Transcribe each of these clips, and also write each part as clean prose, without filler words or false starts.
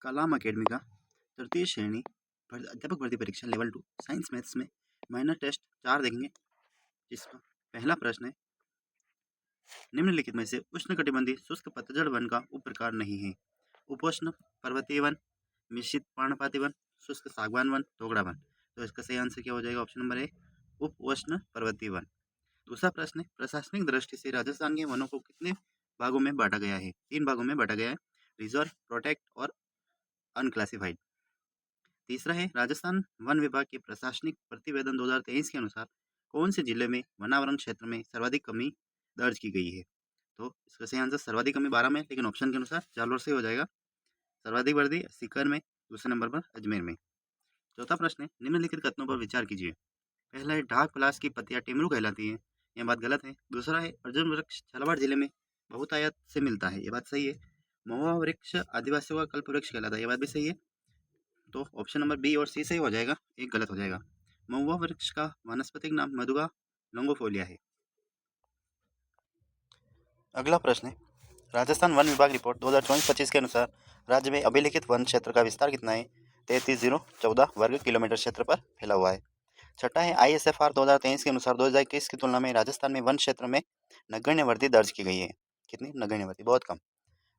कलाम academy का तृतीय श्रेणी अध्यापक भर्ती परीक्षा लेवल 2 साइंस मैथ्स में माइनर टेस्ट 4 देखेंगे, जिसका पहला प्रश्न है, निम्नलिखित में से उष्णकटिबंधीय शुष्क पतझड़ वन का उप प्रकार नहीं है। उपोष्ण पर्वतीय वन, मिश्रित पर्णपाती वन, शुष्क सागवान वन, दोगड़ा वन। तो इसका सही आंसर क्या हो जाएगा? ऑप्शन नंबर ए, उपोष्ण पर्वतीय वन। दूसरा प्रश्न है, प्रशासनिक दृष्टि से राजस्थान के वनों को कितने भागों में बांटा गया है? 3 भागों में बांटा गया है, रिजर्व, प्रोटेक्ट और अनक्लासिफाइड। तीसरा है, राजस्थान वन विभाग के प्रशासनिक प्रतिवेदन 2023 के अनुसार कौन से जिले में वनावरण क्षेत्र में सर्वाधिक कमी दर्ज की गई है? तो इसका सही आंसर सर्वाधिक कमी 12 में, लेकिन ऑप्शन के अनुसार जालौर से हो जाएगा। सर्वाधिक वृद्धि सीकर में, दूसरे नंबर पर अजमेर में। चौथा प्रश्न है, निम्नलिखित कथनों पर विचार कीजिए। पहला है, ढाक पलाश की पत्तियां टेमरू कहलाती है, यह बात गलत है। दूसरा है, अर्जुन वृक्ष झालावाड़ जिले में बहुतायत से मिलता है, यह बात सही है। महुआ वृक्ष आदिवासियों का कल्प वृक्ष कहलाता है, यह बात भी सही है। तो ऑप्शन नंबर बी और सी सही हो जाएगा, एक गलत हो जाएगा। महुआ वृक्ष का वानस्पतिक नाम मधुगा लोंगोफोलिया है। अगला प्रश्न है, राजस्थान वन विभाग रिपोर्ट 2024-25 के अनुसार राज्य में अभिलेखित वन क्षेत्र का विस्तार कितना है? 33,014 वर्ग किलोमीटर क्षेत्र पर फैला हुआ है। छठा है, ISFR 2023 के अनुसार 2021 की तुलना में राजस्थान में वन क्षेत्र में नगण्य वृद्धि दर्ज की गई है। कितनी? नगण्य वृद्धि, बहुत कम।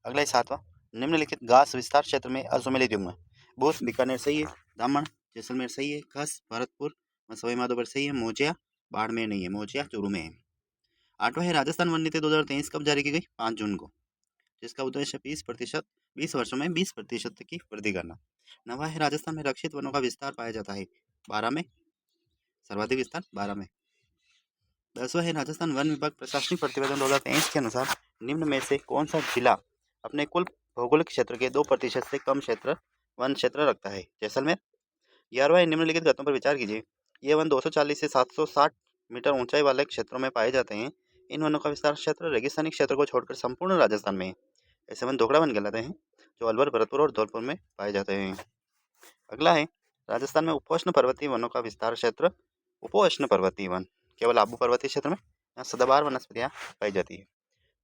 अगला है सातवां, निम्नलिखित घास विस्तार क्षेत्र में असुमेलित युग्म। भूत बीकानेर सही है, दामन जैसलमेर सही है, खस भरतपुर सवाई माधोपुर सही है, मोजिया बाड़मेर नहीं है, मोजिया चूरू में है। आठवां है, राजस्थान वन नीति 2023 कब जारी की गई? 5 जून को, जिसका उद्देश्य 20 वर्षों में 20% की वृद्धि करना। नवा है, राजस्थान में रक्षित वनों का विस्तार पाया जाता है 12 में, सर्वाधिक विस्तार 12 में। 10वां है, राजस्थान वन विभाग प्रशासनिक प्रतिवेदन 2023 के अनुसार निम्न में से कौन सा जिला अपने कुल भौगोलिक क्षेत्र के 2% से कम वन क्षेत्र रखता है? जैसलमेर। 11वां है, निम्नलिखित कथनों पर विचार कीजिए। ये वन 240 से 760 मीटर ऊंचाई वाले क्षेत्रों में पाए जाते हैं। इन वनों का विस्तार क्षेत्र रेगिस्तानी क्षेत्र को छोड़कर संपूर्ण राजस्थान में है। ऐसे वन दोगड़ा वन कहलाते हैं, जो अलवर, भरतपुर और धौलपुर में पाए जाते हैं। अगला है, राजस्थान में उपोष्ण पर्वतीय वनों का विस्तार क्षेत्र। उपोष्ण पर्वतीय वन केवल आबू पर्वतीय क्षेत्र में यहाँ सदाबहार वनस्पतियाँ पाई जाती है।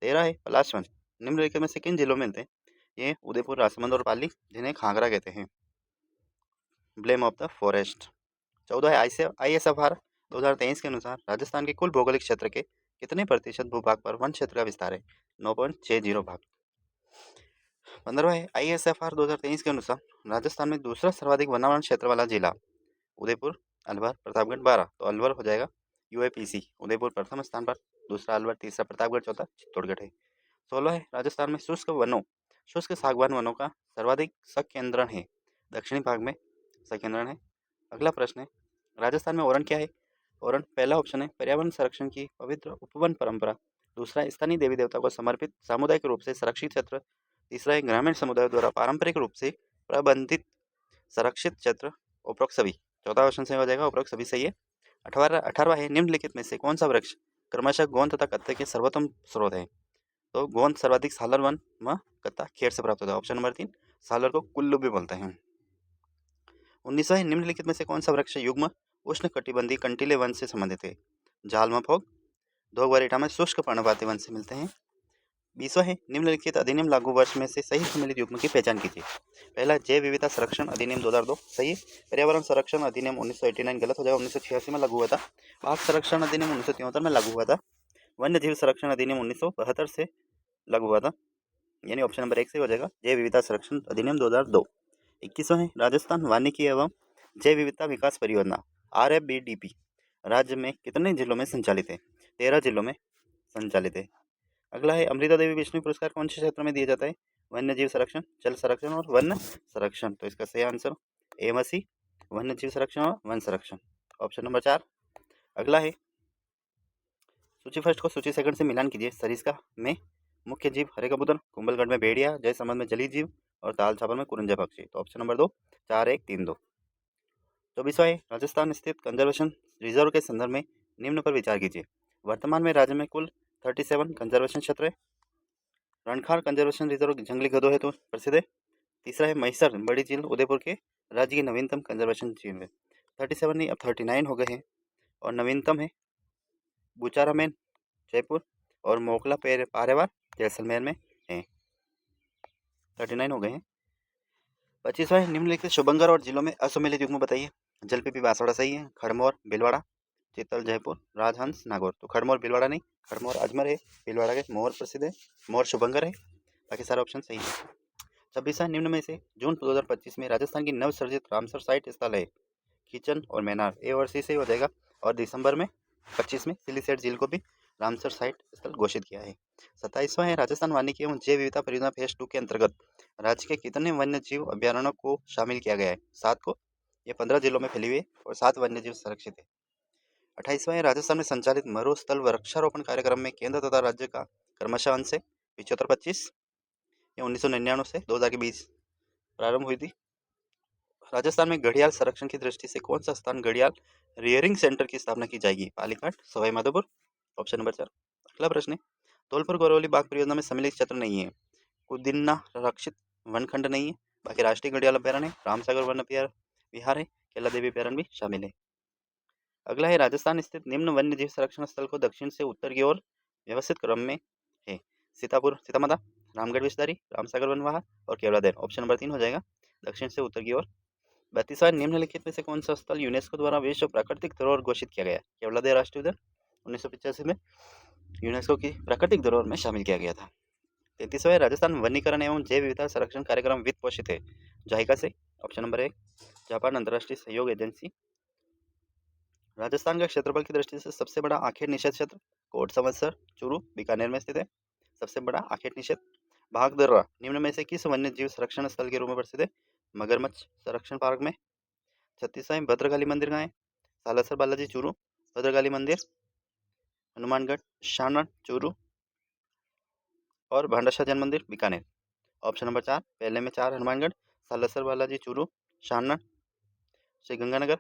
13 है, पलाश वन निम्नलिखित में से किन जिलों में मिलते हैं? ये उदयपुर, राजसमंद और पाली, जिन्हें खांगरा कहते हैं, ब्लेम ऑफ द फॉरेस्ट। 14 है, ISFR 2023 के अनुसार राजस्थान के कुल भौगोलिक क्षेत्र के कितने प्रतिशत भूभाग पर वन क्षेत्र का विस्तार है? 9.60 भाग। 15वां है, ISFR 2023 के अनुसार राजस्थान में दूसरा सर्वाधिक वनावरण क्षेत्र वाला जिला उदयपुर, अलवर, प्रतापगढ़ 12, तो अलवर हो जाएगा। UAPC उदयपुर प्रथम स्थान पर, दूसरा अलवर, तीसरा प्रतापगढ़, चौथा चित्तौड़गढ़ है। 16 है, राजस्थान में शुष्क सागवान वनों का सर्वाधिक संकेंद्रण है, दक्षिणी भाग में संकेंद्रण है। अगला प्रश्न है, राजस्थान में ओरण क्या है? ओरण पहला ऑप्शन है, पर्यावरण संरक्षण की पवित्र उपवन परंपरा। दूसरा, स्थानीय देवी देवता को समर्पित सामुदायिक रूप से संरक्षित क्षेत्र। तीसरा है, ग्रामीण समुदायों द्वारा पारंपरिक रूप से प्रबंधित संरक्षित क्षेत्र। उपरोक्त सभी, चौथा ऑप्शन सही हो जाएगा, उपरोक्त सभी सही है। 18वां है, निम्नलिखित में से कौन सा वृक्ष क्रमशः गोंद तथा कत्ते के सर्वोत्तम स्रोत है? तो गोंद सर्वाधिक सालर वन व कत्ता खेर से प्राप्त होता है। ऑप्शन नंबर 3, सालर को कुल्लू भी बोलते हैं। 19वां है, निम्नलिखित में से कौन सा वृक्ष युग्म उष्ण कटिबंधीय कंटीले वन से संबंधित है? जाल व फोग, धोगवारीठा में शुष्क पर्णपाती वन से मिलते हैं। 20वां है, निम्नलिखित अधिनियम लागू वर्ष में से सही सम्मिलित युग्म की पहचान कीजिए। पहला, जैव विविधता संरक्षण अधिनियम 2002 सही है। पर्यावरण संरक्षण अधिनियम 1989 गलत हो जाएगा, 1986 में लागू हुआ था। बाघ संरक्षण अधिनियम 1973 में लागू हुआ था। वन्य जीव संरक्षण अधिनियम 1972 से लागू हुआ था, यानी ऑप्शन नंबर 1 से हो जाएगा, जैव विविधता संरक्षण अधिनियम 2002। 21वां है, राजस्थान वानिकी एवं जैव विविधता विकास परियोजना RFBDP राज्य में कितने जिलों में संचालित है? 13 जिलों में संचालित है। अगला है, अमृता देवी विष्णु पुरस्कार कौन से क्षेत्र में दिया जाता है? वन्य जीव संरक्षण, जल संरक्षण और वन संरक्षण। तो इसका सही आंसर AMC, वन्य जीव संरक्षण और वन संरक्षण, ऑप्शन नंबर 4। अगला है, सूची फर्स्ट को सूची सेकंड से मिलान कीजिए। सरिस्का में मुख्य जीव हरे कबूतर, कुंभलगढ़ में भेड़िया, जयसमंद में जलीय जीव और ताल छापर में कुरंजा पक्षी। तो ऑप्शन नंबर 2, 4, 1, 3, 2। 24वां है, राजस्थान स्थित कंजर्वेशन रिजर्व के संदर्भ में निम्न पर विचार कीजिए। वर्तमान में राज्य में कुल 37 कंजर्वेशन क्षेत्र है। रणखार कंजर्वेशन रिजर्व जंगली गधों हेतु प्रसिद्ध है। तीसरा है, महिसर बड़ी झील उदयपुर के राज्य की नवीनतम कंजर्वेशन झील है। 37 नहीं, अब 39 हो गए हैं, और नवीनतम है बुचारामेन जयपुर और मोकला पारेवार जैसलमेर में है। 39 हो गए हैं। 25वां है निम्नलिखित शुभंकर और जिलों में असुमेलित युग्म बताइए। जलपीपी बांसवाड़ा सही है, खड़मौर भीलवाड़ा, चित्तल जयपुर, राजहंस नागौर। तो खड़मौर भीलवाड़ा नहीं, खड़मौर अजमेर है, भीलवाड़ा के मोर प्रसिद्ध है, मोर शुभंकर है, बाकी सारे ऑप्शन सही है। 26वां निम्न में से जून 2025 में राजस्थान की नवसर्जित रामसर साइट स्थल है किचन और मैनार, ए और सी से हो जाएगा। और दिसंबर में 25 में सिलीसेट झील को भी रामसर साइट स्थल घोषित किया है। 27वां है राजस्थान वानिकी एवं जैव विविधता परियोजना फेज 2 के अंतर्गत राज्य के कितने वन्य जीव अभ्यारण्यों को शामिल किया गया है? 7 को। ये 15 जिलों में फैली हुई है और 7 वन्य जीव संरक्षित है। 28वां है राजस्थान में संचालित मरुस्थल वृक्षारोपण कार्यक्रम में केंद्र तथा राज्य का क्रमशः अंश है 75-25। ये 1999 से 2000 के बीच प्रारंभ हुई थी। राजस्थान में घड़ियाल संरक्षण की दृष्टि से कौन सा स्थान घड़ियाल रियरिंग सेंटर की स्थापना की जाएगी? पालीघाट, सवाई माधोपुर। Option number 4। अगला प्रश्न है धौलपुर गौरवली बाघ परियोजना में सम्मिलित क्षेत्र नहीं है। कुदिन्ना रक्षित वनखंड नहीं है, बाकी राष्ट्रीय घड़ियाल अभ्यारण्य है, रामसागर वन विहार है, केला देवी अभ्यारण्य भी शामिल है। अगला है राजस्थान स्थित निम्न वन्य जीव संरक्षण स्थल को दक्षिण से उत्तर की ओर व्यवस्थित क्रम में है। सीतापुर सीतामाता, रामगढ़ विस्तारी, रामसागर वन विहार और केवलादेव। ऑप्शन नंबर 3 हो जाएगा, दक्षिण से उत्तर की ओर। 32वां निम्नलिखित में से कौन सा स्थल यूनेस्को द्वारा विश्व प्राकृतिक धरोहर घोषित किया गया? केवलादेव राष्ट्रीय उद्यान 1985 में यूनेस्को की प्राकृतिक धरोहर में शामिल किया गया था। 33वां राजस्थान वनीकरण एवं जैव विविधता संरक्षण कार्यक्रम वित्त पोषित है जायका से। ऑप्शन नंबर 1 जापान अंतर्राष्ट्रीय सहयोग एजेंसी। राजस्थान का क्षेत्रफल की दृष्टि से सबसे बड़ा आखेट निषेध क्षेत्र कोट समवत्सर चूरू बीकानेर में स्थित है। सबसे बड़ा आखेट निषेध। भागदर्रा निम्न में से किस वन्य जीव संरक्षण स्थल के रूप में प्रसिद्ध है? मगरमच्छ संरक्षण पार्क में। 36वां भद्रकाली मंदिर कहाँ है? सालासर बालाजी चूरू, भद्रकाली मंदिर हनुमानगढ़ शानन चूरू और भांडाशाह जैन मंदिर बीकानेर। ऑप्शन नंबर 4 पहले में 4 हनुमानगढ़, सालासर बालाजी चूरू, शानन श्री गंगानगर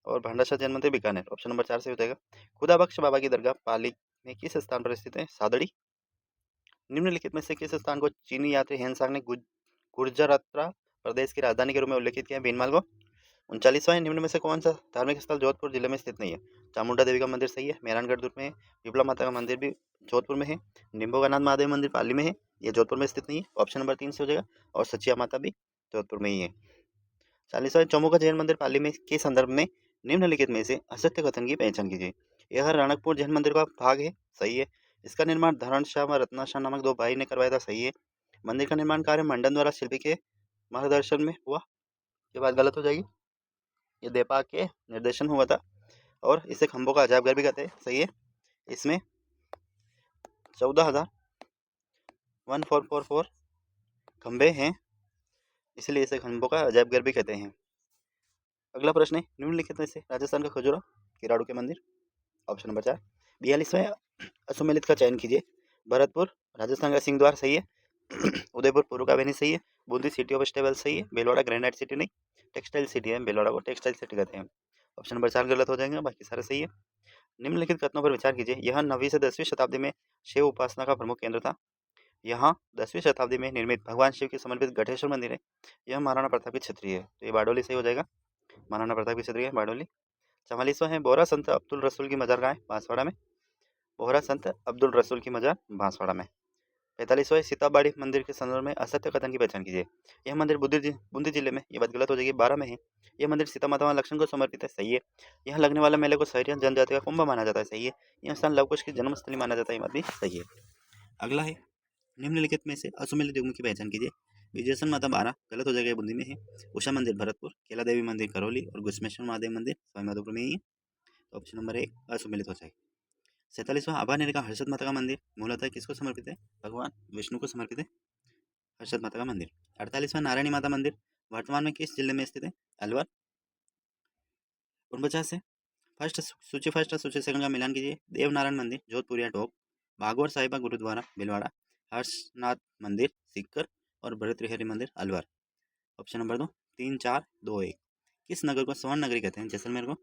और भांडाशाह जैन मंदिर बीकानेर। ऑप्शन नंबर 4 से हो जाएगा। खुदा बख्श बाबा की दरगाह पाली में किस स्थान पर स्थित है? सादड़ी। निम्नलिखित में से किस स्थान को चीनी यात्री हेनसांग ने गुर्जराता प्रदेश की राजधानी के रूप में उल्लेखित किया? बीनमाल को। 39वां निम्न में से कौन सा धार्मिक स्थल जोधपुर जिले में स्थित नहीं है? चामुंडा देवी का मंदिर सही है, मेहरानगढ़ दुर्ग में है, विपला माता का मंदिर भी जोधपुर में है, निम्बोगानाथ महादेव मंदिर पाली में है, ये जोधपुर में स्थित नहीं है। ऑप्शन नंबर 3 से हो जाएगा। और सचिया माता भी जोधपुर में ही है। 40वां चौमुखा जैन मंदिर पाली में के संदर्भ में निम्नलिखित में से असत्य कथन की पहचान कीजिए। यह रणकपुर जैन मंदिर का भाग है, सही है। इसका निर्माण धरणशाह व रत्नाशाह नामक 2 भाई ने करवाया था, सही है। मंदिर का निर्माण कार्य मंडन द्वारा शिल्पी के मार्गदर्शन में हुआ, ये बात गलत हो जाएगी। ये देपा के निर्देशन हुआ था और इसे खंभों का अजायबघर भी कहते हैं, सही है। इसमें 14,1444 खंभे हैं, इसलिए इसे खंभों का अजायबघर भी कहते हैं। अगला प्रश्न है निम्नलिखित में से राजस्थान का खजुरा किराड़ू के मंदिर। Option number 4। 42वां अश्वमेधित का चयन कीजिए। भरतपुर राजस्थान का सिंह द्वार सही है। उदयपुर पुरुकावेनी सही है। बूंदी सिटी ऑफ स्टेबल सही है। भीलवाड़ा ग्रेनाइट सिटी नहीं, टेक्सटाइल सिटी है, भीलवाड़ा को टेक्सटाइल सिटी कहते हैं। ऑप्शन नंबर 4 गलत हो जाएंगे, बाकी सारे सही है। निम्नलिखित कथनों पर विचार कीजिए। यह 9वीं से 10वीं शताब्दी में शिव उपासना का प्रमुख केंद्र था। यहाँ 10वीं शताब्दी में निर्मित भगवान शिव के समर्पित गढ़ेश्वर मंदिर है। यह महाराणा प्रताप की छतरी है, तो ये बारडोली सही हो जाएगा। महाराणा प्रताप की छतरी है बारडोली। 44वां है बोहरा संत अब्दुल रसूल की मजार कहाँ है? बांसवाड़ा में। बोहरा संत अब्दुल रसूल की मजार बांसवाड़ा में। 45वां सीताबाड़ी मंदिर के संदर्भ में असत्य कथन की पहचान कीजिए। यह मंदिर बूंदी जिले में, ये बात गलत हो जाएगी, 12 में है। यह मंदिर सीता माता लक्ष्मण को समर्पित है, सही है। यहाँ लगने वाले मेले को सहरिया जनजाति का कुंभ माना जाता है, सही है। यह स्थान लवकुश की जन्मस्थली माना जाता है, ये बात भी सही है। अगला है निम्नलिखित में से असुमेलित युग्म की पहचान कीजिए। विजयसन माता 12 गलत हो जाएगा, बूंदी में है। उषा मंदिर भरतपुर, केला देवी मंदिर करौली और घुश्मेश्वर महादेव मंदिर सवाईमाधोपुर में ही है। तो ऑप्शन नंबर 1 असुमेलित हो जाएगा। 47वां आभानेर का हर्षद माता का मंदिर मूलतः किसको समर्पित है? भगवान विष्णु को समर्पित है, हर्षद माता का मंदिर। 48वां नारायणी माता मंदिर वर्तमान में किस जिले में स्थित है? अलवर। 49 है फर्स्ट सूची सेकंड का मिलान कीजिए। देवनारायण मंदिर जोधपुरिया टोक, भागवत साहिबा गुरुद्वारा भीलवाड़ा, हर्षनाथ मंदिर सीकर और भरत त्रिहरी मंदिर अलवर। Option number 2 3 4 2 1। किस नगर को स्वर्ण नगरी कहते हैं? जैसलमेर को।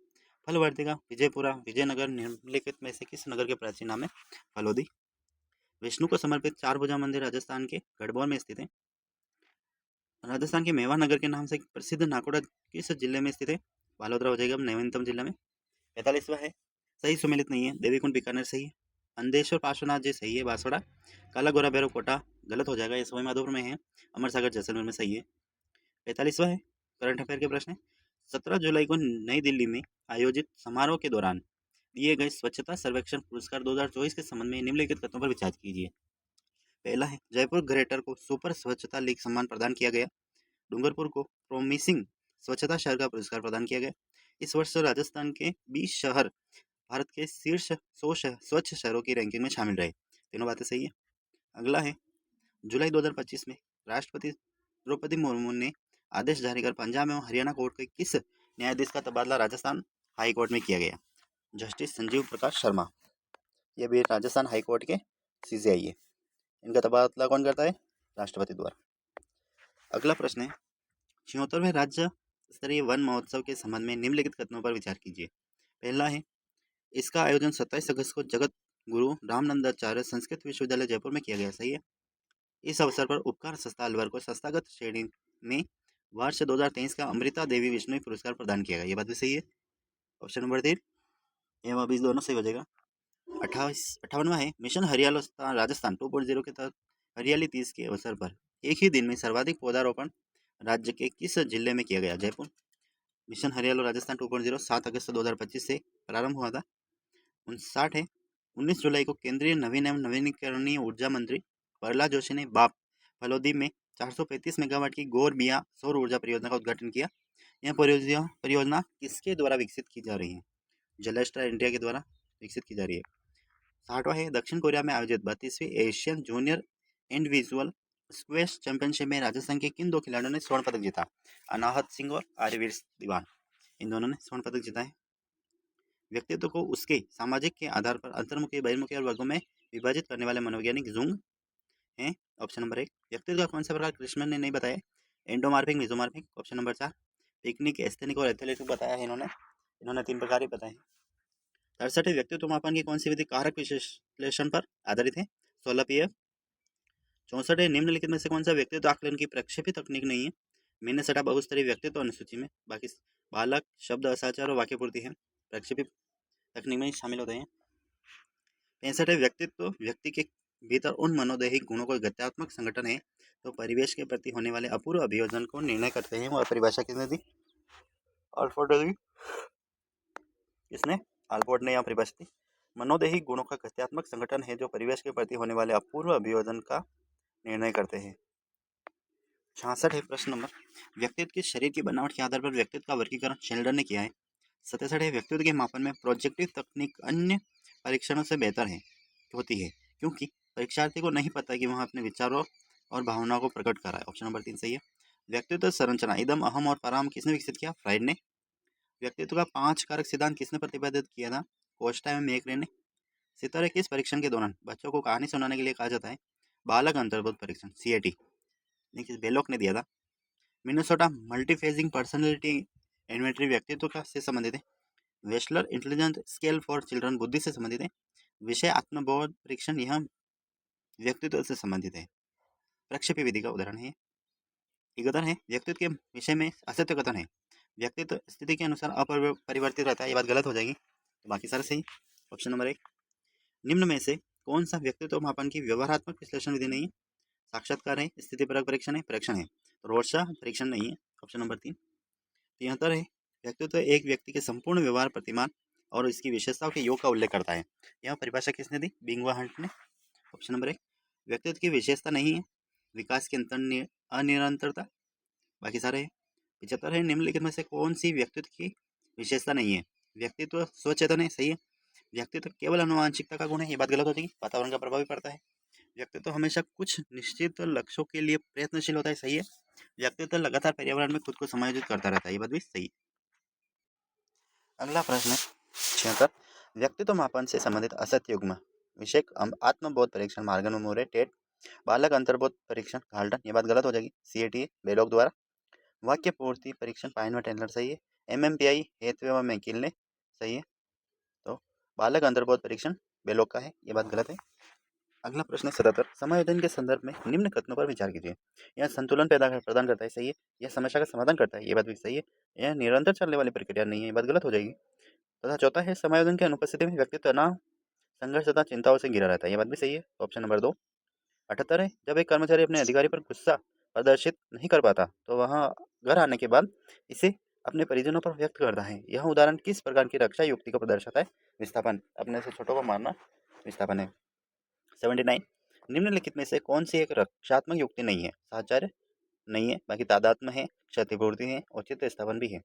फलवर्तिका विजयपुरा विजयनगर निम्नलिखित में से किस नगर के प्राचीन नाम है? फलोदी। विष्णु को समर्पित 4 भुजा मंदिर राजस्थान के गढ़बोर में स्थित है। राजस्थान के मेवाड़ नगर के नाम से प्रसिद्ध नाकोड़ा किस जिले में स्थित है? बालोतरा हो जाएगा नवीनतम जिला में। 45वां है सही सुमेलित नहीं है। देवीकुंड बीकानेर सही है। अंधेश्वर पार्श्वनाथ जी सही है बांसवाड़ा। काला गोरा भैरव कोटा गलत हो जाएगा, ये सवाई माधोपुर में है, अमर सागर जैसलमेर में सही है। 45वां है करंट अफेयर के प्रश्न है, 17 जुलाई को नई दिल्ली में आयोजित समारोह के दौरान दिए गए स्वच्छता सर्वेक्षण पुरस्कार 2024 के संबंध में निम्नलिखित कथनों पर विचार कीजिए। पहला है, जयपुर ग्रेटर को सुपर स्वच्छता लीग सम्मान प्रदान किया गया। डूंगरपुर को प्रोमिसिंग स्वच्छता शहर का पुरस्कार प्रदान किया गया। इस वर्ष राजस्थान के 20 शहर भारत के शीर्ष 100 स्वच्छ शहरों की रैंकिंग में शामिल रहे। तीनों बातें सही है। अगला है, जुलाई 2025 में राष्ट्रपति द्रौपदी मुर्मू ने आदेश जारी कर पंजाब एवं हरियाणा कोर्ट के किस न्यायाधीश का तबादला राजस्थान हाई कोर्ट में किया गया? जस्टिस संजीव प्रकाश शर्मा, ये भी राजस्थान हाई कोर्ट के CJI है। इनका तबादला कौन करता है? राष्ट्रपति द्वारा। अगला प्रश्न है, 76वें राज्य स्तरीय वन महोत्सव के संबंध में निम्नलिखित कथनों पर विचार कीजिए। पहला है, इसका आयोजन 27 अगस्त को जगत गुरु रामानंदाचार्य संस्कृत विश्वविद्यालय जयपुर में किया गया। सही है। इस अवसर पर उपकार संस्था अलवर को संस्थागत श्रेणी में वर्ष 2023 का अमृता देवी विश्नोई पुरस्कार प्रदान किया गया। ये बात भी सही है। ऑप्शन नंबर 3 एवं अभी दोनों सही हो जाएगा। 58वां है, मिशन हरियाला राजस्थान 2.0 के तहत हरियाली 30 के अवसर पर एक ही दिन में सर्वाधिक पौधारोपण राज्य के किस जिले में किया गया? जयपुर। मिशन हरियाला राजस्थान 2.0 7 अगस्त 2025 से प्रारंभ हुआ था। 59 है, 19 जुलाई को केंद्रीय नवीन एवं नवीनीकरणीय ऊर्जा मंत्री प्रहलाद जोशी ने बाप फलोदी में 435 मेगावाट की गोरबिया सौर ऊर्जा परियोजना का उद्घाटन किया। यह परियोजना किसके द्वारा विकसित की जा रही है? जलस्ट्रा इंडिया के द्वारा विकसित की जा रही है। 60वां है, दक्षिण कोरिया में आयोजित 32वीं Asian junior individual squash championship में राजस्थान के किन दो खिलाड़ियों ने स्वर्ण पदक जीता? अनाहत सिंह और आर्यवीर दीवान, इन दोनों ने स्वर्ण पदक जीता है। व्यक्तित्व को उसके सामाजिक के आधार पर अंतर्मुखी बहिर्मुखी और वर्गों में विभाजित करने वाले मनोवैज्ञानिक जुंग हैं। Option number 1। व्यक्तित्व का कौन सा प्रकार कृष्णन ने नहीं बताया? Endomorphic, mesomorphic. Option number 4। Pyknic, asthenic और एथलेटिक बताया है इन्होंने 3 प्रकार ही बताए हैं। 63 व्यक्तित्व मापन की कौन सी विधि कारक विश्लेषण पर आधारित है? 16 PF। 64 निम्नलिखित में से कौन सा व्यक्तित्व आकलन की प्रक्षेपित तकनीक नहीं है? मैंने सटा बहुस्तरीय व्यक्तित्व अनुसूची में बाकी बालक, शब्द, असाचार और वाक्य पूर्ति है प्रक्षेपित तकनीक में शामिल होते हैं। 65 व्यक्तित्व व्यक्ति के भीतर उन मनोदैहिक गुणों का गत्यात्मक संगठन है तो परिवेश के प्रति होने वाले अपूर्व अभियोजन को निर्णय करते हैं। वह परिभाषा किसने दी? अल्फ्रेड दी। किसने? अल्फ्रेड ने यहाँ परिभाषा दी। मनोदैहिक गुणों का गत्यात्मक संगठन है जो परिवेश के प्रति होने वाले अपूर्व अभियोजन का निर्णय करते हैं। 66 है प्रश्न नंबर, व्यक्तित्व के शरीर की बनावट के आधार पर व्यक्तित्व का वर्गीकरण शेल्डन ने किया है। 67 है, व्यक्तित्व के मापन में प्रोजेक्टिव तकनीक अन्य परीक्षणों से बेहतर होती है क्योंकि परीक्षार्थी को नहीं पता कि वह अपने विचारों और भावनाओं को प्रकट कर रहा है। ऑप्शन नंबर 3 सही है। व्यक्तित्व संरचना इदम, अहम और पराम किसने विकसित किया? फ्राइड ने। व्यक्तित्व का 5 कारक सिद्धांत किसने प्रतिपादित किया था? कोस्टा एवं मेकरे ने। सितारे किस परीक्षण के दौरान बच्चों को कहानी सुनाने के लिए कहा जाता है? बालक अंतर्बोध परीक्षण, CAT, बेलोक ने दिया था। मिनेसोटा मल्टीफेजिंग पर्सनैलिटी इन्वेंटरी व्यक्तित्व का से संबंधित है। Wechsler intelligence scale for children बुद्धि से संबंधित है। विषय आत्मबोध परीक्षण यह व्यक्तित्व से संबंधित है। प्रक्षेपी विधि का उदाहरण है। 71 है, व्यक्तित्व के विषय में असत्य कथन है। व्यक्तित्व स्थिति के अनुसार अपरिवर्तित रहता है। ये बात गलत हो जाएगी, तो बाकी सारे सही। Option number 1। निम्न में से कौन सा व्यक्तित्व मापन की व्यवहारात्मक विश्लेषण विधि नहीं है? साक्षात्कार है, स्थितिपरक परीक्षण है, परीक्षण है। तो रोर्शा परीक्षण नहीं है। Option number 3। 73 है, व्यक्तित्व एक व्यक्ति के संपूर्ण व्यवहार प्रतिमान और इसकी विशेषताओं के योग का उल्लेख करता है। यह परिभाषा किसने दी? बिंग व हंट ने। Option number 1। व्यक्तित्व की विशेषता नहीं है, विकास की अनिरंतरता। बाकी सारे है। 75 है, निम्नलिखित में से कौन सी व्यक्तित्व की विशेषता नहीं है? व्यक्तित्व स्वचेतन है, सही है। व्यक्तित्व केवल अनुवांशिकता का गुण है, ये बात गलत हो जाएगी, वातावरण का प्रभाव भी पड़ता है। व्यक्तित्व हमेशा कुछ निश्चित लक्ष्यों के लिए प्रयत्नशील होता है, सही है। व्यक्तित्व लगातार पर्यावरण में खुद को समायोजित करता रहता है, ये बात भी सही। अगला प्रश्न है 76, व्यक्तित्व मापन से संबंधित असत्य युग्म विषय आत्मबोध परीक्षण मार्गन मोरे टेट, बालक अंतर्बोध परीक्षण घाल्टन, ये बात गलत हो जाएगी, CAT बेलोक द्वारा। वाक्य पूर्ति परीक्षण पाइन व टेलर, सही है। MMPI हेथवे व मैकिल ने, सही है। तो बालक अंतर्बोध परीक्षण बेलोक का है, ये बात गलत है। अगला प्रश्न 77, समायोजन के संदर्भ में निम्न कथनों पर विचार कीजिए। यह संतुलन प्रदान करता है, सही है। यह समस्या का समाधान करता है, ये बात भी सही है। यह निरंतर चलने वाली प्रक्रिया नहीं है, ये बात गलत हो जाएगी। तथा चौथा है, समायोजन की अनुपस्थिति में व्यक्ति तनाव, संघर्ष तथा चिंताओं से घिरा रहता है, ये बात भी सही है। Option number 2। 78 है, जब एक कर्मचारी अपने अधिकारी पर गुस्सा प्रदर्शित नहीं कर पाता तो वह घर आने के बाद इसे अपने परिजनों पर व्यक्त करता है। यह उदाहरण किस प्रकार की रक्षा युक्ति को दर्शाता है? विस्थापन, अपने से छोटों को मारना विस्थापन है। 79, निम्नलिखित में से कौन सी एक रक्षात्मक युक्ति नहीं है? साहचर्य नहीं है, बाकी तादात्म्य है, क्षतिपूर्ति है, औचित्य स्थापन भी है।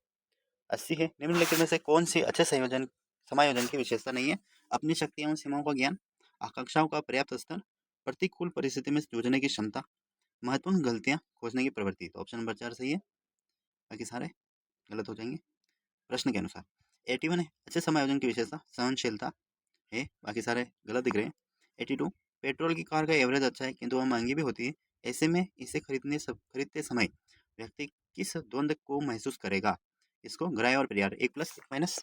80 है, निम्नलिखित में से कौन सी अच्छे संयोजन समायोजन की विशेषता नहीं है? अपनी शक्तियों सीमाओं का ज्ञान, आकांक्षाओं का पर्याप्त स्तर, प्रतिकूल परिस्थिति में जूझने की क्षमता, महत्वपूर्ण गलतियां खोजने की प्रवृत्ति। तो ऑप्शन नंबर 4 सही है, बाकी सारे गलत हो जाएंगे प्रश्न के अनुसार। 81 है, अच्छे समायोजन की विशेषता सहनशीलता है, बाकी सारे गलत दिख रहे हैं। 82, पेट्रोल की कार का एवरेज अच्छा है किंतु वह महंगी भी होती है, ऐसे में इसे खरीदते समय व्यक्ति किस द्वंद्व को महसूस करेगा? इसको ग्राह्य और प्रिय, एक प्लस एक माइनस।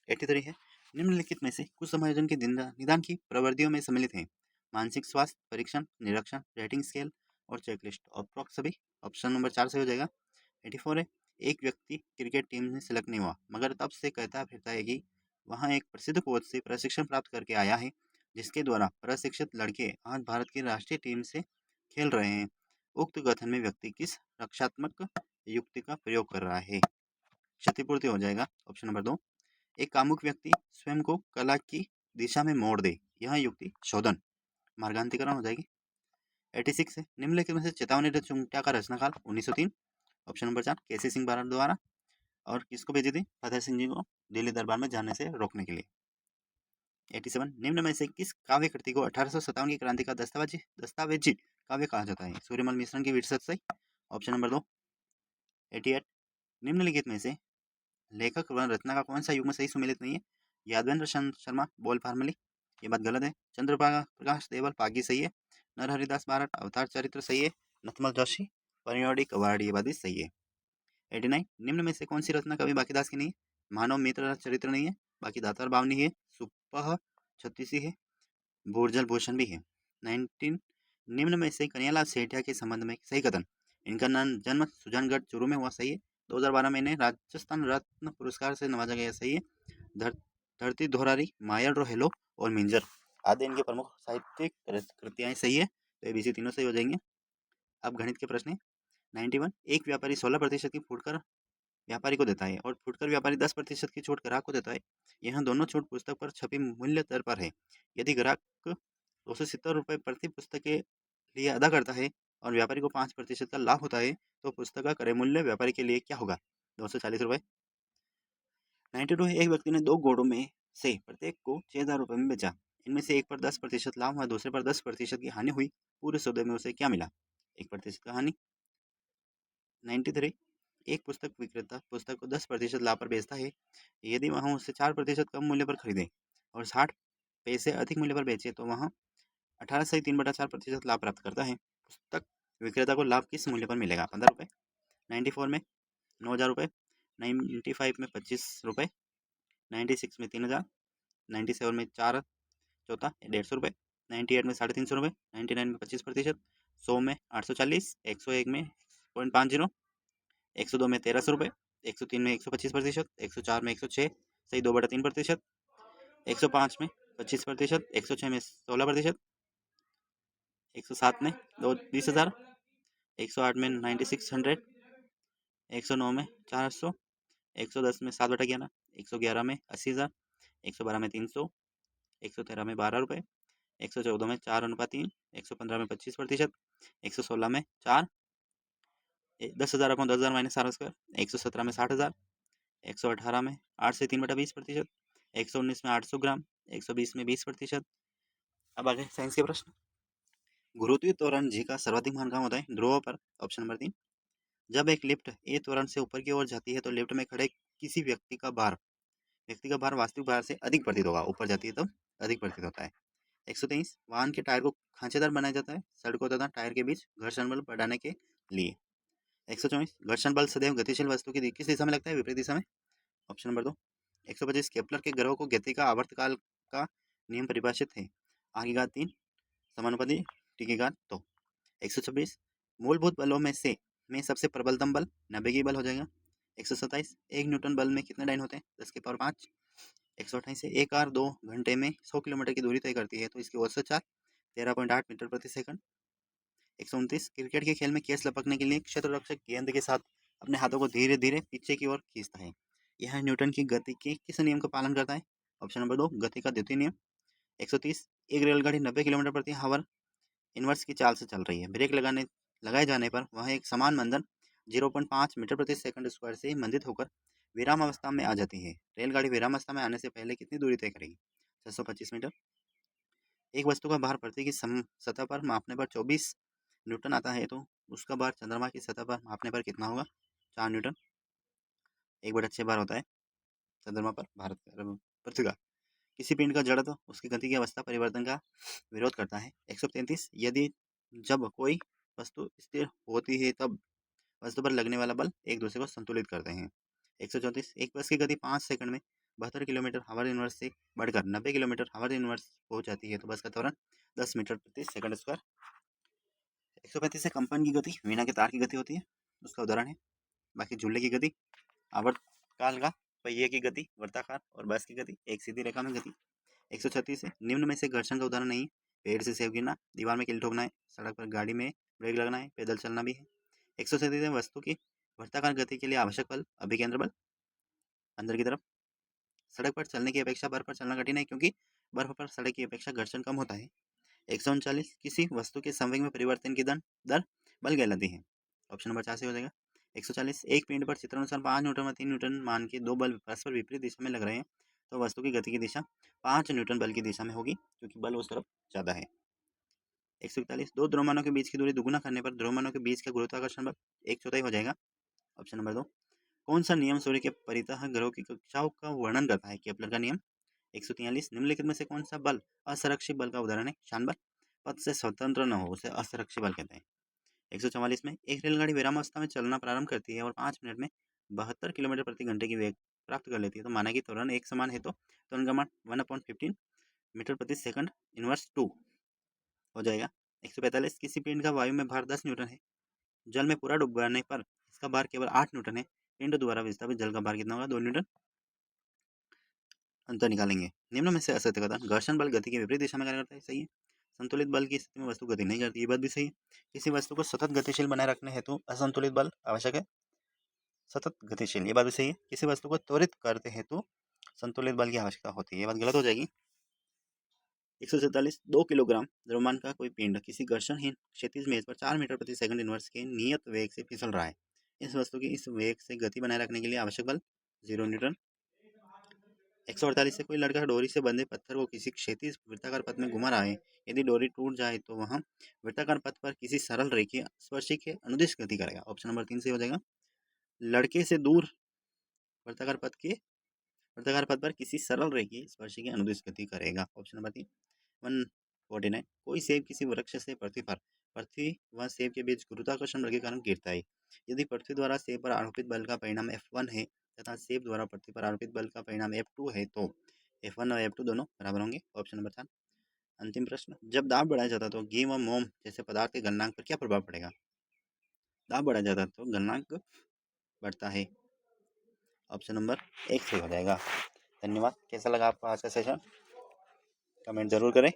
83 है, निम्नलिखित में से कुछ समायोजन के निदान की प्रवृत्तियों में सम्मिलित है? मानसिक स्वास्थ्य परीक्षण, निरीक्षण, रेटिंग स्केल और चेकलिस्ट। अप्रोक्स सभी ऑप्शन नंबर 4 से हो जाएगा। 84 है, एक व्यक्ति क्रिकेट टीम में सिलेक्ट नहीं हुआ मगर तब से कहता फिरता है कि वहाँ एक प्रसिद्ध कोच से प्रशिक्षण प्राप्त करके आया है जिसके द्वारा प्रशिक्षित लड़के आज भारत की राष्ट्रीय टीम से खेल रहे हैं। उक्त कथन में व्यक्ति किस रक्षात्मक युक्ति का प्रयोग कर रहा है? क्षतिपूर्ति हो जाएगा ऑप्शन नंबर 2। एक कामुक व्यक्ति स्वयं को कला की दिशा में मोड़ दे, यह युक्ति शोधन मार्गांतिकरण हो जाएगी। 86 है, निम्नलिखित में से चेतावनी चुंगटा का रचनाकाल 1903। ऑप्शन नंबर 4 केसी सिंह बारड द्वारा, और किसको भेजी थी? फतेह सिंह जी को दिल्ली दरबार में जाने से रोकने के लिए। 87, निम्न में से किस काव्य कृति को 1857 की क्रांति का दस्तावेजी काव्य कहा जाता है? सूर्यमल मिश्रण की विरसत सही, ऑप्शन नंबर 2। 88, निम्नलिखित में से लेखक व रचना का कौन सा युग्म सही सुमेलित नहीं है? यादवेंद्र शर्मा बोल फार्मली, ये बात गलत है। चंद्र प्रकाश देवल पागी सही है। नरहरिदास बारट अवतार चरित्र सही है। नथमल जोशी परियोडिक अवार्ड, ये बात भी सही है। 89, निम्न में से कौन सी रचना कवि बाकीदास की नहीं है? मानव मित्र चरित्र नहीं है, बाकी दातार बावनी है, सुपह छत्तीसी है, भूर्जल भूषण भी है। 19, निम्न में से कन्हैयालाल सेठिया के संबंध में सही कथन, इनका नाम जन्म सुजानगढ़ चूरू में हुआ सही है। 2012 में इन्हें राजस्थान रत्न पुरस्कार से नवाजा गया सही है। धरती धोरारी, मायर रो हेलो और मिंजर आदि इनके प्रमुख साहित्यिक कृतियां सही है, तो ये बीसी तीनों सही हो जाएंगे। अब गणित के प्रश्न है। 91, एक व्यापारी 16% की फुटकर व्यापारी को देता है और फुटकर व्यापारी 10% की छूट ग्राहक को देता है। यह दोनों छूट पुस्तक पर छपी मूल्य दर पर है। यदि ग्राहक 270 रुपये प्रति पुस्तक के लिए अदा करता है और व्यापारी को 5% का लाभ होता है तो पुस्तक का क्रय मूल्य व्यापारी के लिए क्या होगा? 240 रुपये। 92, एक व्यक्ति ने 2 घोड़ों में से प्रत्येक को 6,000 रुपये में बेचा। इनमें से एक पर 10% लाभ हुआ, दूसरे पर 10% की हानि हुई। पूरे सौदे में उसे क्या मिला? 1% का हानि। 93, एक पुस्तक विक्रेता पुस्तक को 10% लाभ पर बेचता है। यदि वह उसे 4% कम मूल्य पर खरीदे और 60 पैसे अधिक मूल्य पर बेचे तो वह 18 से 3/4% लाभ प्राप्त करता है। पुस्तक विक्रेता को लाभ किस मूल्य पर मिलेगा? 15 रुपये। 94 में 9,000 रुपये, 95 में 25 रुपये, 96 में 3,000, 97 में 4 चौथा 150 रुपये, 98 में 350 रुपये, 99 में 25%, 100 में 840, 101 में 0.50, 102 में 1300 रुपये, 103 में 125%, 104 में 106 सही 2/3%, 105 में 25%, 106 में 16%, 107 में 20,000, 108 में 9600, 109 में 400, 110 में 7/11, 111 में 80,000, 112 में 300, 113 में 12 रुपये, 114 में 4:3, 115 में 25%, 116 में 4, 10,000 अपॉन 10,000 माइनस 4 स्क्वायर, 117 में 60,000, 118 में 8 से 3/20%, 119 में 800 ग्राम, 120 में 20%। अब आगे साइंस के प्रश्न। गुरुत्वीय त्वरण जी का सर्वाधिक मान कहाँ होता है? ध्रुव पर, ऑप्शन नंबर 3। जब एक लिफ्ट ए त्वरण से ऊपर की ओर जाती है तो लिफ्ट में खड़े किसी व्यक्ति का भार वास्तविक भार से अधिक प्रतीत होगा, ऊपर जाती है तब अधिक प्रतीत होता है। 123, वाहन के टायर को खांचेदार बनाया जाता है सड़कों तथा टायर के बीच घर्षण बल बढ़ाने के लिए। 124, घर्षण बल सदैव गतिशील वस्तु की किस दिशा में लगता है? विपरीत दिशा में, ऑप्शन नंबर 2। 125, केपलर के ग्रहों को गति का आवर्तकाल का नियम परिभाषित है? आर की घात 3 समानुपाती टी की घात 2। 126, मूलभूत बलों में सबसे प्रबलतम बल 90 की बल हो जाएगा। 127, एक न्यूटन बल में कितने डाइन होते हैं? 10 की पावर 5। 128 से एक कार 2 घंटे में 100 किलोमीटर की दूरी तय करती है तो इसकी औसत चाल 13.8 मीटर प्रति सेकंड। 129 क्रिकेट के खेल में कैच लपकने के लिए क्षेत्र रक्षक गेंद के साथ अपने हाथों को धीरे धीरे पीछे की ओर खींचता है। यह न्यूटन की गति के किस नियम का पालन करता है? ऑप्शन नंबर 2 गति का द्वितीय नियम। 130 एक रेलगाड़ी 90 किलोमीटर प्रति हावर इनवर्स की चाल से चल रही है। ब्रेक लगाए जाने पर वह एक समान मंदन 0.5 मीटर प्रति सेकंड स्क्वायर से मंदित होकर विराम अवस्था में आ जाती है। रेलगाड़ी विराम अवस्था में आने से पहले कितनी दूरी तय करेगी? 625 मीटर। एक वस्तु का भार पृथ्वी की सतह पर मापने पर 24 न्यूटन आता है, तो उसका भार चंद्रमा की सतह पर मापने पर कितना होगा? 4 न्यूटन। 1/6 बार होता है चंद्रमा पर भारत पृथ्वी का। किसी पिंड का जड़त्व उसकी गति की अवस्था परिवर्तन का विरोध करता है। 133 यदि जब कोई वस्तु स्थिर होती है तब वस्तु पर लगने वाला बल एक दूसरे को संतुलित करते हैं। 134 एक बस की गति 5 सेकंड में 72 किलोमीटर हवर इनवर्स से बढ़कर 90 किलोमीटर हवर इनवर्स हो जाती है, तो बस का त्वरण 10 मीटर प्रति सेकंड स्क्वायर। 135 से कंपन की गति वीणा के तार की गति होती है, उसका उदाहरण है। बाकी झूले की गति, आवर्तकाल का पहिए की गति, वृत्ताकार और बस की गति, एक सीधी रेखा में गति। 136 है निम्न में से घर्षण का उदाहरण नहीं है। पेड़ से सेब गिरना, दीवार में कील ठोकना है, सड़क पर गाड़ी में ब्रेक लगना है, पैदल चलना भी है। 137 वस्तु की वृत्ताकार गति के लिए आवश्यक बल अभिकेंद्र बल अंदर की तरफ। सड़क पर चलने की अपेक्षा बर्फ पर चलना कठिन है, क्योंकि बर्फ पर सड़क की अपेक्षा घर्षण कम होता है। 139 किसी वस्तु के संवेग में परिवर्तन की दर बल कहलाती है। ऑप्शन नंबर 4 से हो जाएगा। 140 एक पिंड पर चित्रानुसार 5 न्यूटन व 3 न्यूटन मान के दो बल परस्पर विपरीत दिशा में लग रहे हैं, तो वस्तु की गति की दिशा 5 न्यूटन बल की दिशा में होगी, क्योंकि बल उस तरफ ज़्यादा है। 141 दो द्रव्यमानों के बीच की दूरी दुगुना करने पर द्रव्यमानों के बीच का गुरुत्वाकर्षण बल 1/4 हो जाएगा। ऑप्शन नंबर 2 कौन सा नियम सूर्य के परितः ग्रहों की कक्षाओं का वर्णन करता है? केपलर का नियम। 143 निम्नलिखित में से कौन सा बल असंरक्षित बल का उदाहरण है? शान बल। पथ से स्वतंत्र न हो उसे असंरक्षित बल कहते हैं। 144 में एक रेलगाड़ी विरामावस्था में चलना प्रारंभ करती है और 5 मिनट में 72 किलोमीटर प्रति घंटे की वेग प्राप्त कर लेती है, तो माना कि त्वरण एक समान है, तो त्वरण का मान 1/15 मीटर प्रति सेकंड इनवर्स 2 हो जाएगा। 145 किसी पिंड का वायु में भार 10 न्यूटन है, जल में पूरा डूबने पर इसका भार केवल 8 न्यूटन है, पिंड द्वारा विस्थापित जल का भार कितना होगा? 2 न्यूटन। अंतर निकालेंगे। निम्न में से असत्य कथन घर्षण बल गति के विपरीत दिशा में कार्य करता है, सही है। संतुलित बल की स्थिति में वस्तु गति नहीं करती, ये बात भी सही है। किसी वस्तु को सतत गतिशील बनाए रखने हेतु असंतुलित बल आवश्यक है, सतत गतिशील, ये बात भी सही है। किसी वस्तु को त्वरित करते हेतु संतुलित बल की आवश्यकता होती है, ये बात गलत हो जाएगी। 147 2 किलोग्राम द्रव्यमान का कोई पिंड किसी घर्षणहीन क्षैतिज मेज पर 4 मीटर प्रति सेकंड इनवर्स के नियत वेग से फिसल रहा है। इस वस्तु की इस वेग से गति बनाए रखने के लिए आवश्यक बल 0 न्यूटन। 148 से कोई लड़का डोरी से बंधे पत्थर को किसी क्षैतिज वृत्ताकार पथ में घुमा रहा है। यदि डोरी टूट जाए तो वह वृत्ताकार पथ पर किसी सरल रेखीय स्पर्शी के अनुदिश गति करेगा। ऑप्शन नंबर 3 से हो जाएगा। लड़के से दूर वृत्ताकार पथ पर किसी सरल रेखीय स्पर्शी के अनुदिश गति करेगा। Option number 3। 149 कोई सेब किसी वृक्ष से पृथ्वी व सेब के बीच गुरुत्वाकर्षण बल के कारण गिरता है। यदि पृथ्वी द्वारा सेब पर आरोपित बल का परिणाम F1 है तथा सेब द्वारा पृथ्वी पर आरोपित बल का परिणाम F2 है, तो F1 और F2 दोनों बराबर होंगे। Option number 4। अंतिम प्रश्न, जब दाब बढ़ाया जाता है तो घी व मोम जैसे पदार्थ के गलनांक पर क्या प्रभाव पड़ेगा? दाब बढ़ाया जाता है तो गलनांक बढ़ता है। ऑप्शन नंबर 1 से हो जाएगा। धन्यवाद। कैसा लगा आपका आज का सेशन? कमेंट जरूर करें।